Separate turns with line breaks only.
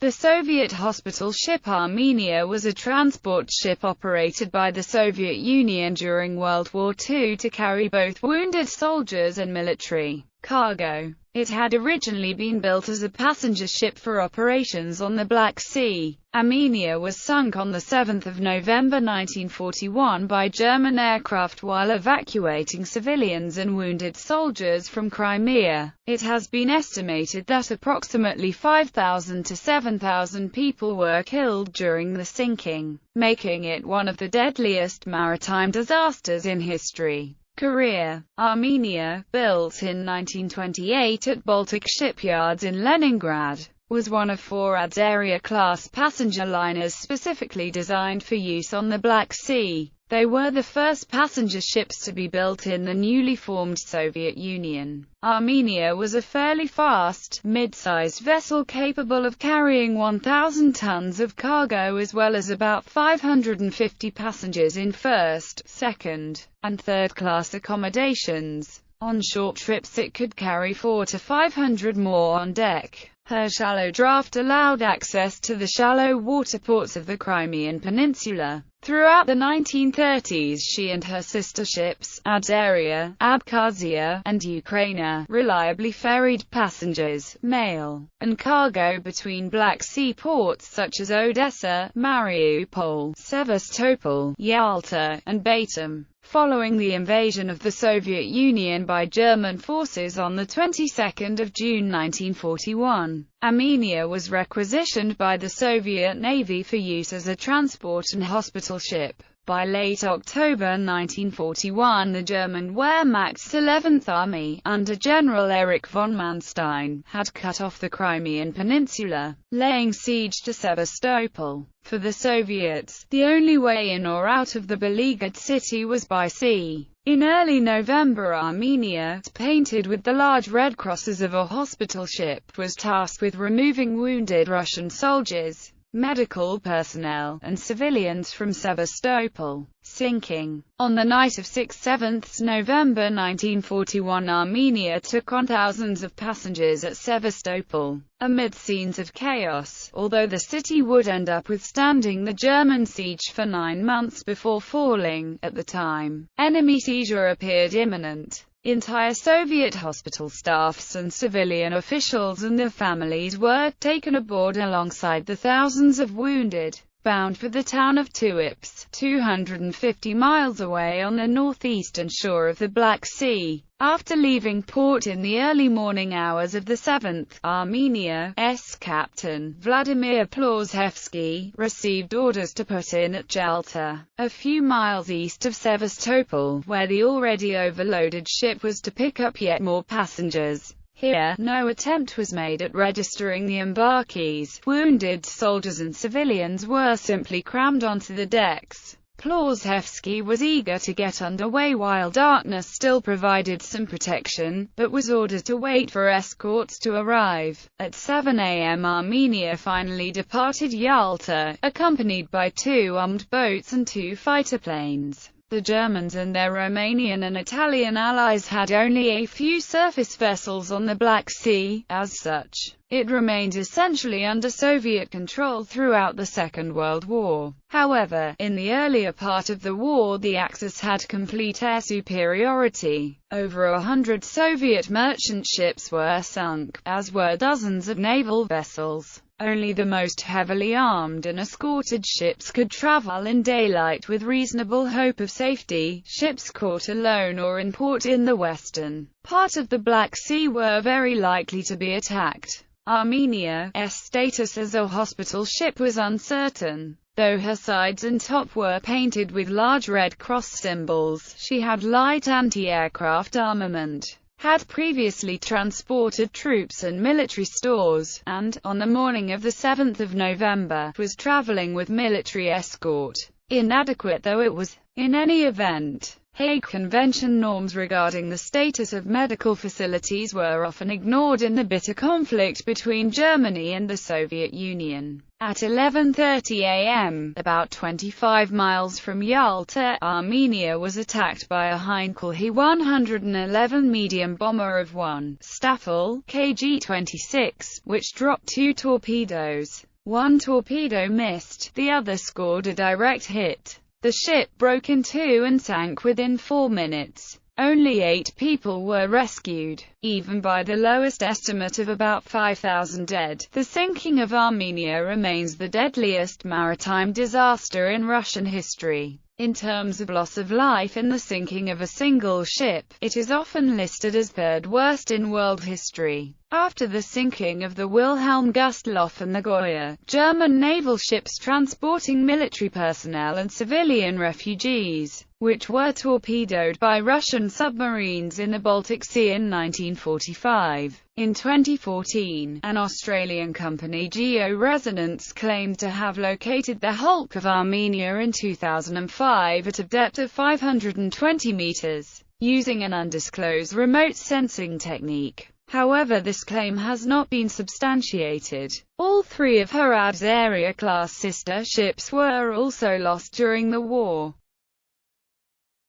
The Soviet hospital ship Armenia was a transport ship operated by the Soviet Union during World War II to carry both wounded soldiers and military cargo. It had originally been built as a passenger ship for operations on the Black Sea. Armenia was sunk on 7 November 1941 by German aircraft while evacuating civilians and wounded soldiers from Crimea. It has been estimated that approximately 5,000 to 7,000 people were killed during the sinking, making it one of the deadliest maritime disasters in history. Career. Armenia, built in 1928 at Baltic shipyards in Leningrad, was one of 4 Adzeria-class passenger liners specifically designed for use on the Black Sea. They were the first passenger ships to be built in the newly formed Soviet Union. Armenia was a fairly fast, mid-sized vessel capable of carrying 1,000 tons of cargo as well as about 550 passengers in first, second, and third-class accommodations. On short trips it could carry 400 to 500 more on deck. Her shallow draft allowed access to the shallow water ports of the Crimean Peninsula. Throughout the 1930s she and her sister ships, Adzeria, Abkhazia, and Ukraina, reliably ferried passengers, mail, and cargo between Black Sea ports such as Odessa, Mariupol, Sevastopol, Yalta, and Batum. Following the invasion of the Soviet Union by German forces on the 22nd of June 1941, Armenia was requisitioned by the Soviet Navy for use as a transport and hospital ship. By late October 1941 the German Wehrmacht's 11th Army, under General Erich von Manstein, had cut off the Crimean Peninsula, laying siege to Sevastopol. For the Soviets, the only way in or out of the beleaguered city was by sea. In early November Armenia, painted with the large red crosses of a hospital ship, was tasked with removing wounded Russian soldiers, medical personnel, and civilians from Sevastopol. Sinking. On the night of 6–7 November 1941 Armenia took on thousands of passengers at Sevastopol, amid scenes of chaos, although the city would end up withstanding the German siege for 9 months before falling. At the time, enemy seizure appeared imminent. Entire Soviet hospital staffs and civilian officials and their families were taken aboard alongside the thousands of wounded, bound for the town of Tuips, 250 miles away on the northeastern shore of the Black Sea. After leaving port in the early morning hours of the 7th, Armenia's captain, Vladimir Plozhevsky, received orders to put in at Yalta, a few miles east of Sevastopol, where the already overloaded ship was to pick up yet more passengers. Here, no attempt was made at registering the embarkees. Wounded soldiers and civilians were simply crammed onto the decks. Plozhevsky was eager to get underway while darkness still provided some protection, but was ordered to wait for escorts to arrive. At 7 a.m. Armenia finally departed Yalta, accompanied by 2 armed boats and 2 fighter planes. The Germans and their Romanian and Italian allies had only a few surface vessels on the Black Sea. As such, it remained essentially under Soviet control throughout the Second World War. However, in the earlier part of the war the Axis had complete air superiority. Over 100 Soviet merchant ships were sunk, as were dozens of naval vessels. Only the most heavily armed and escorted ships could travel in daylight with reasonable hope of safety. Ships caught alone or in port in the western part of the Black Sea were very likely to be attacked. Armenia's status as a hospital ship was uncertain. Though her sides and top were painted with large Red Cross symbols, she had light anti-aircraft armament, had previously transported troops and military stores, and, on the morning of the 7th of November, was traveling with military escort. Inadequate though it was, in any event, Hague Convention norms regarding the status of medical facilities were often ignored in the bitter conflict between Germany and the Soviet Union. At 11:30 a.m., about 25 miles from Yalta, Armenia was attacked by a Heinkel He-111 medium bomber of 1 Staffel, KG-26, which dropped 2 torpedoes. One torpedo missed, the other scored a direct hit. The ship broke in two and sank within 4 minutes. Only 8 people were rescued. Even by the lowest estimate of about 5,000 dead, the sinking of Armenia remains the deadliest maritime disaster in Russian history. In terms of loss of life in the sinking of a single ship, it is often listed as third worst in world history. After the sinking of the Wilhelm Gustloff and the Goya, German naval ships transporting military personnel and civilian refugees, which were torpedoed by Russian submarines in the Baltic Sea in 1945. In 2014, an Australian company, Georesonance, claimed to have located the hulk of Armenia in 2005 at a depth of 520 meters, using an undisclosed remote sensing technique. However, this claim has not been substantiated. All 3 of Herad's Area-class sister ships were also lost during the war.